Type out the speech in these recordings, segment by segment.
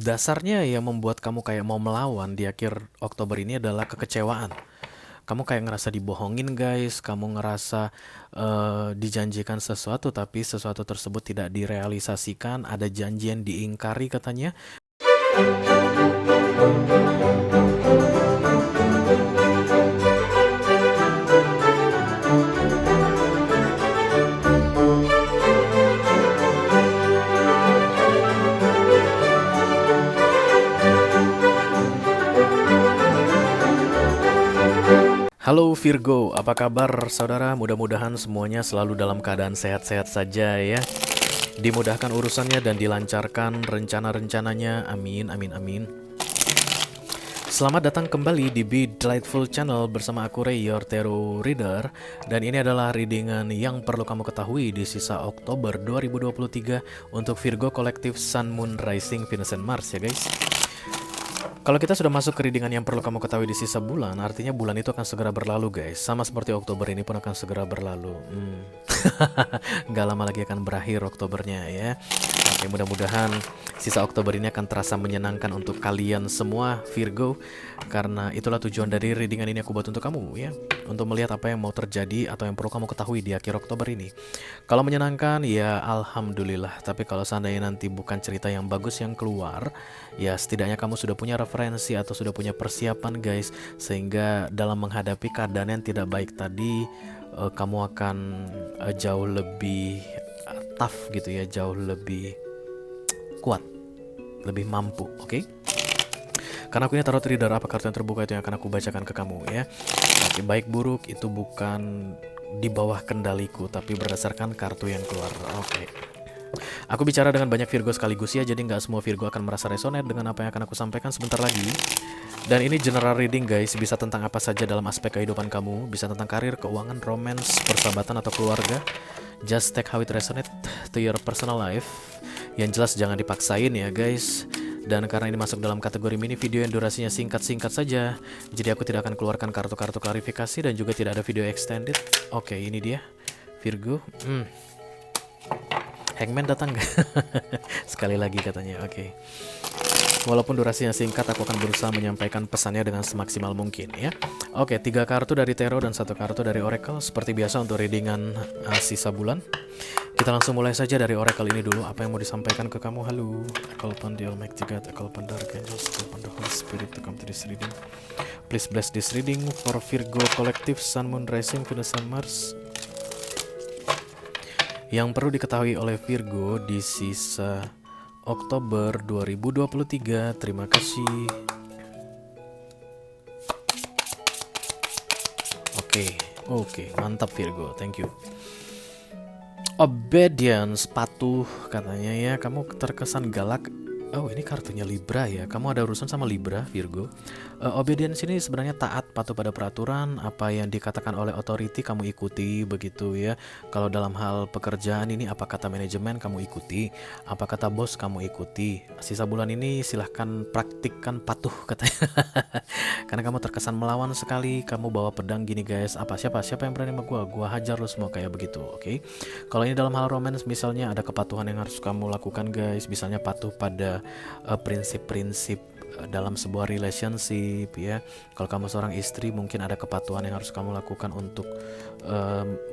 Dasarnya yang membuat kamu kayak mau melawan di akhir Oktober ini adalah kekecewaan. Kamu kayak ngerasa dibohongin guys, kamu ngerasa dijanjikan sesuatu tapi sesuatu tersebut tidak direalisasikan, ada janji yang diingkari katanya. Halo Virgo, apa kabar saudara? Mudah-mudahan semuanya selalu dalam keadaan sehat-sehat saja ya. Dimudahkan urusannya dan dilancarkan rencana-rencananya. Amin, amin, amin. Selamat datang kembali di Be Delightful Channel bersama aku Ray, your tarot reader. Dan ini adalah readingan yang perlu kamu ketahui di sisa Oktober 2023 untuk Virgo Kolektif Sun, Moon, Rising, Venus, and Mars ya guys. Kalau kita sudah masuk ke readingan yang perlu kamu ketahui di sisa bulan, artinya bulan itu akan segera berlalu guys. Sama seperti Oktober ini pun akan segera berlalu. Gak lama lagi akan berakhir Oktobernya ya. Oke, mudah-mudahan sisa Oktober ini akan terasa menyenangkan untuk kalian semua Virgo. Karena itulah tujuan dari readingan ini aku buat untuk kamu ya. Untuk melihat apa yang mau terjadi atau yang perlu kamu ketahui di akhir Oktober ini. Kalau menyenangkan ya alhamdulillah. Tapi kalau seandainya nanti bukan cerita yang bagus yang keluar, ya setidaknya kamu sudah punya referensi atau sudah punya persiapan guys. Sehingga dalam menghadapi keadaan yang tidak baik tadi, kamu akan jauh lebih tough gitu ya, jauh lebih kuat, lebih mampu, oke? Karena aku ini tarot reader, apa kartu yang terbuka itu yang akan aku bacakan ke kamu ya. Oke, baik buruk itu bukan di bawah kendaliku, tapi berdasarkan kartu yang keluar. Oke. Aku bicara dengan banyak Virgo sekaligus ya, jadi nggak semua Virgo akan merasa resonate dengan apa yang akan aku sampaikan sebentar lagi. Dan ini general reading guys, bisa tentang apa saja dalam aspek kehidupan kamu, bisa tentang karir, keuangan, romance, persahabatan atau keluarga. Just take how it resonate to your personal life. Yang jelas jangan dipaksain ya guys. Dan karena ini masuk dalam kategori mini video yang durasinya singkat-singkat saja, jadi aku tidak akan keluarkan kartu-kartu klarifikasi dan juga tidak ada video extended. Oke, ini dia Virgo. Hangman datang gak? Sekali lagi katanya. Oke. Walaupun durasinya singkat, aku akan berusaha menyampaikan pesannya dengan semaksimal mungkin ya. Oke, 3 kartu dari tarot dan 1 kartu dari oracle. Seperti biasa untuk readingan sisa bulan. Kita langsung mulai saja dari oracle ini dulu. Apa yang mau disampaikan ke kamu? Halo, I call upon the Almighty God, I call upon the Archangels, I call upon the Holy Spirit to come to this reading. Please bless this reading for Virgo Collective, Sun, Moon, Rising, Venus, and Mars. Yang perlu diketahui oleh Virgo di sisa Oktober 2023. Terima kasih. Oke, mantap Virgo, thank you. Obedience, patuh katanya ya. Kamu terkesan galak. Oh, ini kartunya Libra ya. Kamu ada urusan sama Libra, Virgo. Obedience ini sebenarnya taat, patuh pada peraturan. Apa yang dikatakan oleh authority kamu ikuti, begitu ya. Kalau dalam hal pekerjaan ini, apa kata manajemen kamu ikuti, apa kata bos kamu ikuti. Sisa bulan ini silahkan praktikkan patuh katanya. Karena kamu terkesan melawan sekali. Kamu bawa pedang gini guys. Siapa yang berani sama gua hajar lu semua, kayak begitu, oke? Kalau ini dalam hal romance, misalnya ada kepatuhan yang harus kamu lakukan guys. Misalnya patuh pada prinsip-prinsip dalam sebuah relationship ya. Kalau kamu seorang istri, mungkin ada kepatuhan yang harus kamu lakukan untuk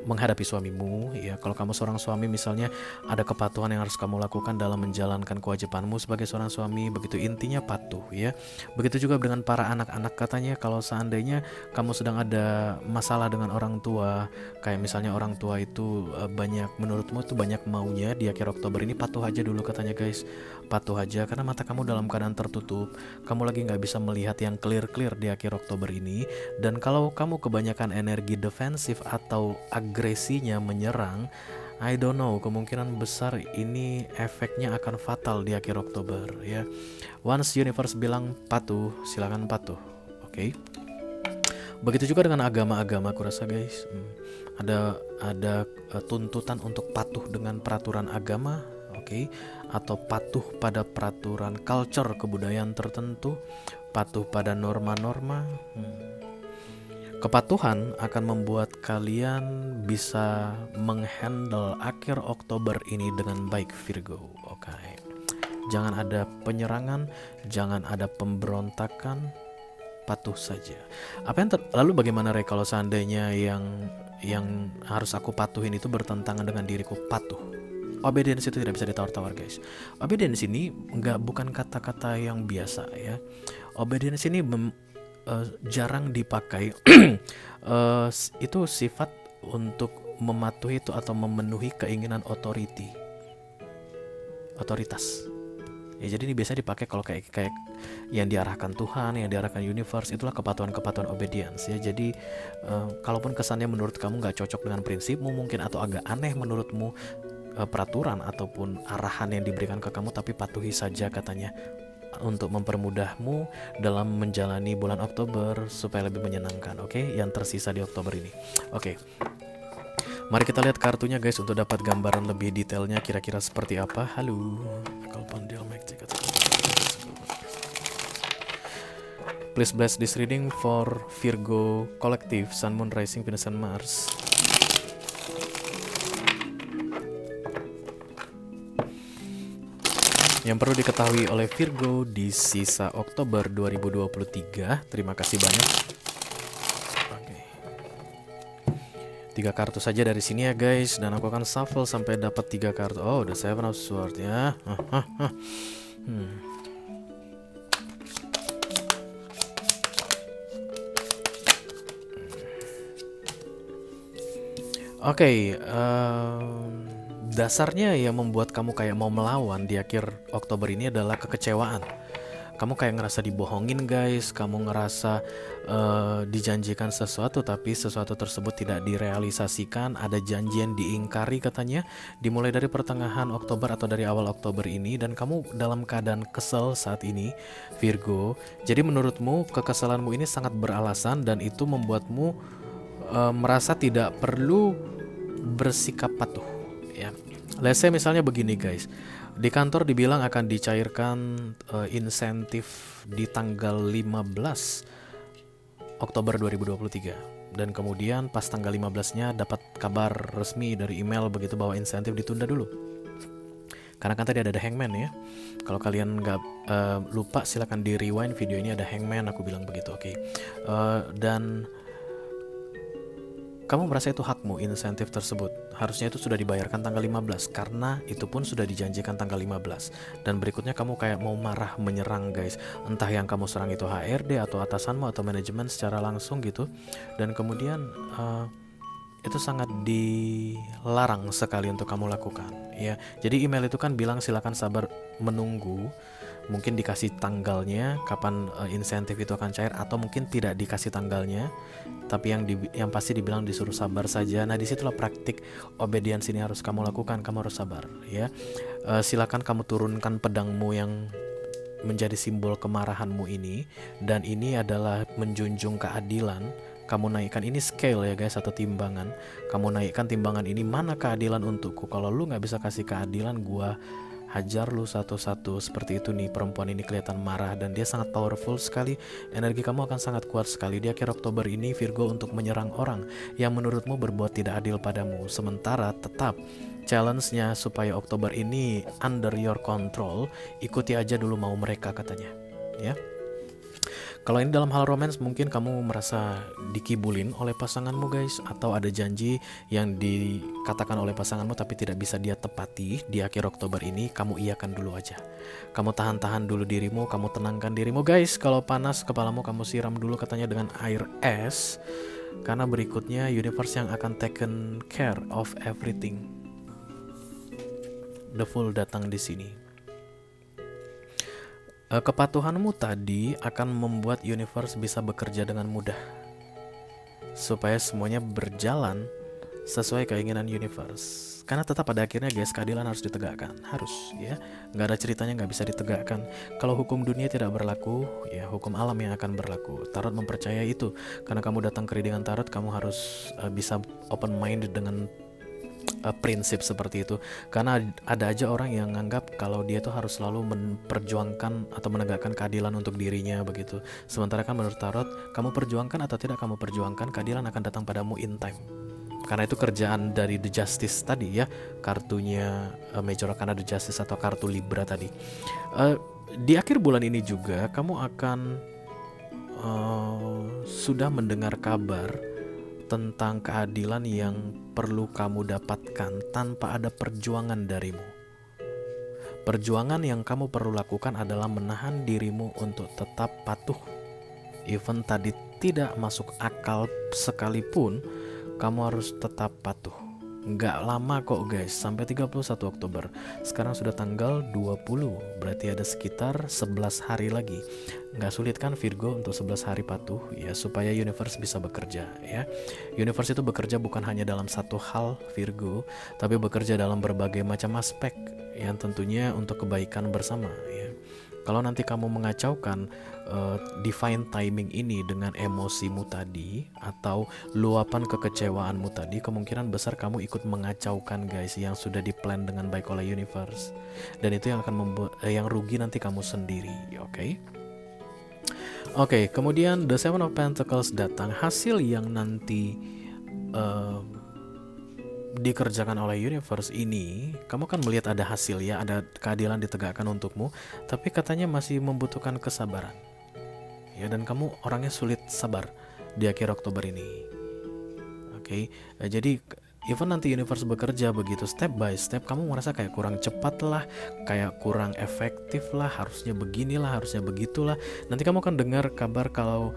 menghadapi suamimu ya. Kalau kamu seorang suami, misalnya ada kepatuhan yang harus kamu lakukan dalam menjalankan kewajibanmu sebagai seorang suami, begitu. Intinya patuh ya. Begitu juga dengan para anak-anak katanya. Kalau seandainya kamu sedang ada masalah dengan orang tua, kayak misalnya orang tua itu menurutmu itu banyak maunya di akhir Oktober ini, patuh aja dulu katanya guys. Patuh aja, karena mata kamu dalam keadaan tertutup. Kamu lagi gak bisa melihat yang clear-clear di akhir Oktober ini. Dan kalau kamu kebanyakan energi defensif atau agresinya menyerang, I don't know, kemungkinan besar ini efeknya akan fatal di akhir Oktober ya. Once universe bilang patuh, silakan patuh, oke? Begitu juga dengan agama-agama, aku rasa guys. Ada tuntutan untuk patuh dengan peraturan agama, oke? Atau patuh pada peraturan culture, kebudayaan tertentu, patuh pada norma-norma. Kepatuhan akan membuat kalian bisa menghandle akhir Oktober ini dengan baik Virgo, oke? Jangan ada penyerangan, jangan ada pemberontakan, patuh saja. Lalu bagaimana Rey kalau seandainya yang harus aku patuhin itu bertentangan dengan diriku? Patuh. Obedience itu tidak bisa ditawar-tawar, guys. Obedience ini bukan kata-kata yang biasa ya. Obedience ini jarang dipakai. Itu sifat untuk mematuhi itu atau memenuhi keinginan otoritas. Ya, jadi ini biasa dipakai kalau kayak yang diarahkan Tuhan, yang diarahkan universe, itulah kepatuhan obedience ya. Jadi kalaupun kesannya menurut kamu nggak cocok dengan prinsipmu mungkin, atau agak aneh menurutmu peraturan ataupun arahan yang diberikan ke kamu, tapi patuhi saja katanya, untuk mempermudahmu dalam menjalani bulan Oktober supaya lebih menyenangkan. Oke, yang tersisa di Oktober ini. Oke. Mari kita lihat kartunya guys untuk dapat gambaran lebih detailnya kira-kira seperti apa. Halo. Please bless this reading for Virgo Collective, Sun, Moon, Rising, Venus, and Mars. Yang perlu diketahui oleh Virgo di sisa Oktober 2023. Terima kasih banyak. Oke. 3 kartu saja dari sini ya guys, dan aku akan shuffle sampai dapat 3 kartu. Oh, udah Seven of Swords ya. Oke, dasarnya yang membuat kamu kayak mau melawan di akhir Oktober ini adalah kekecewaan. Kamu kayak ngerasa dibohongin guys, kamu ngerasa dijanjikan sesuatu tapi sesuatu tersebut tidak direalisasikan, ada janji yang diingkari katanya, dimulai dari pertengahan Oktober atau dari awal Oktober ini, dan kamu dalam keadaan kesel saat ini Virgo. Jadi menurutmu kekesalanmu ini sangat beralasan dan itu membuatmu merasa tidak perlu bersikap patuh ya. Let's say misalnya begini guys, di kantor dibilang akan dicairkan insentif di tanggal 15 Oktober 2023, dan kemudian pas tanggal 15-nya dapat kabar resmi dari email begitu bahwa insentif ditunda dulu. Karena kan tadi ada hangman ya. Kalau kalian nggak lupa silakan di rewind video ini, ada hangman, aku bilang begitu. Oke. Dan kamu merasa itu hakmu, insentif tersebut harusnya itu sudah dibayarkan tanggal 15 karena itu pun sudah dijanjikan tanggal 15. Dan berikutnya kamu kayak mau marah, menyerang guys. Entah yang kamu serang itu HRD atau atasanmu atau manajemen secara langsung gitu. Dan kemudian itu sangat dilarang sekali untuk kamu lakukan ya. Jadi email itu kan bilang silakan sabar menunggu, mungkin dikasih tanggalnya kapan insentif itu akan cair, atau mungkin tidak dikasih tanggalnya, tapi yang pasti dibilang disuruh sabar saja. Nah disitulah praktik obedience ini harus kamu lakukan, kamu harus sabar ya. Silakan kamu turunkan pedangmu yang menjadi simbol kemarahanmu ini, dan ini adalah menjunjung keadilan. Kamu naikkan ini scale ya guys, atau timbangan. Kamu naikkan timbangan ini, mana keadilan untukku. Kalau lu gak bisa kasih keadilan, gua hajar lu satu-satu. Seperti itu nih, perempuan ini kelihatan marah dan dia sangat powerful sekali. Energi kamu akan sangat kuat sekali di akhir Oktober ini Virgo untuk menyerang orang yang menurutmu berbuat tidak adil padamu. Sementara tetap challenge-nya supaya Oktober ini under your control, ikuti aja dulu mau mereka katanya ya. Kalau ini dalam hal romance, mungkin kamu merasa dikibulin oleh pasanganmu guys, atau ada janji yang dikatakan oleh pasanganmu tapi tidak bisa dia tepati di akhir Oktober ini. Kamu iyakan dulu aja, kamu tahan-tahan dulu dirimu, kamu tenangkan dirimu guys. Kalau panas kepalamu, kamu siram dulu katanya dengan air es, karena berikutnya universe yang akan taken care of everything. The Fool datang di sini. Kepatuhanmu tadi akan membuat universe bisa bekerja dengan mudah supaya semuanya berjalan sesuai keinginan universe. Karena tetap pada akhirnya guys, keadilan harus ditegakkan, harus ya. Nggak ada ceritanya nggak bisa ditegakkan. Kalau hukum dunia tidak berlaku, ya hukum alam yang akan berlaku. Tarot mempercayai itu. Karena kamu datang ke readingan tarot, kamu harus bisa open minded dengan prinsip seperti itu. Karena ada aja orang yang nganggap kalau dia tuh harus selalu memperjuangkan atau menegakkan keadilan untuk dirinya begitu. Sementara kan menurut tarot, kamu perjuangkan atau tidak kamu perjuangkan, keadilan akan datang padamu in time. karena itu kerjaan dari The Justice tadi ya, kartunya Major Arcana The Justice atau kartu Libra tadi. Di akhir bulan ini juga kamu akan sudah mendengar kabar tentang keadilan yang perlu kamu dapatkan tanpa ada perjuangan darimu. Perjuangan yang kamu perlu lakukan adalah menahan dirimu untuk tetap patuh. Even tadi tidak masuk akal sekalipun, kamu harus tetap patuh. Nggak lama kok guys, sampai 31 Oktober. Sekarang sudah tanggal 20, berarti ada sekitar 11 hari lagi. Nggak sulit kan Virgo untuk 11 hari patuh ya, supaya universe bisa bekerja ya. Universe itu bekerja bukan hanya dalam satu hal Virgo, tapi bekerja dalam berbagai macam aspek yang tentunya untuk kebaikan bersama ya. Kalau nanti kamu mengacaukan divine timing ini dengan emosimu tadi atau luapan kekecewaanmu tadi, kemungkinan besar kamu ikut mengacaukan guys yang sudah diplan dengan baik oleh universe, dan itu yang akan membuat yang rugi nanti kamu sendiri. Oke, kemudian The Seven of Pentacles datang. Hasil yang nanti dikerjakan oleh universe ini, kamu kan melihat ada hasil ya, ada keadilan ditegakkan untukmu, tapi katanya masih membutuhkan kesabaran ya, dan kamu orangnya sulit sabar di akhir Oktober ini. Jadi even nanti universe bekerja begitu step by step, kamu merasa kayak kurang cepat lah, kayak kurang efektif lah, harusnya beginilah, harusnya begitulah. Nanti kamu akan dengar kabar kalau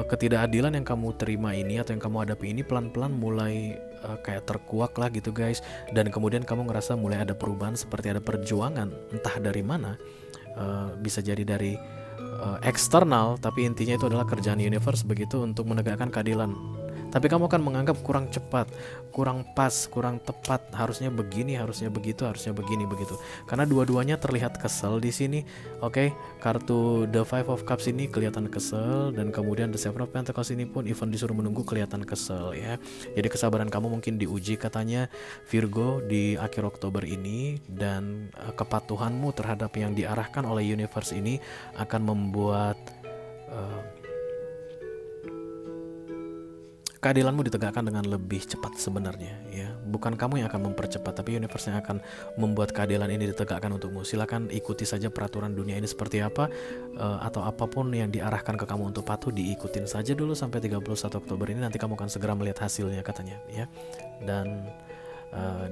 ketidakadilan yang kamu terima ini atau yang kamu hadapi ini pelan-pelan mulai kayak terkuak lah gitu guys, dan kemudian kamu ngerasa mulai ada perubahan, seperti ada perjuangan entah dari mana, bisa jadi dari eksternal, tapi intinya itu adalah kerjaan universe begitu untuk menegakkan keadilan. Tapi kamu akan menganggap kurang cepat, kurang pas, kurang tepat, harusnya begini, harusnya begitu, harusnya begini begitu. Karena dua-duanya terlihat kesel di sini. Kartu The Five of Cups ini kelihatan kesel, dan kemudian The Seven of Pentacles ini pun even disuruh menunggu kelihatan kesel ya. Jadi kesabaran kamu mungkin diuji katanya Virgo di akhir Oktober ini, dan kepatuhanmu terhadap yang diarahkan oleh universe ini akan membuat keadilanmu ditegakkan dengan lebih cepat sebenarnya ya. Bukan kamu yang akan mempercepat, tapi universe yang akan membuat keadilan ini ditegakkan untukmu. Silakan ikuti saja peraturan dunia ini seperti apa, atau apapun yang diarahkan ke kamu untuk patuh, diikutin saja dulu sampai 31 Oktober ini. Nanti kamu akan segera melihat hasilnya katanya ya. Dan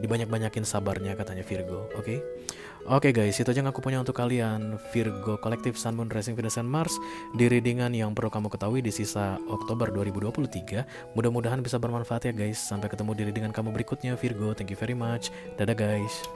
dibanyak-banyakin sabarnya katanya Virgo. Oke guys, itu aja yang aku punya untuk kalian Virgo Kolektif Sun, Moon, Rising, Venus, and Mars di readingan yang perlu kamu ketahui di sisa Oktober 2023. Mudah-mudahan bisa bermanfaat ya guys. Sampai ketemu di readingan kamu berikutnya Virgo. Thank you very much. Dadah guys.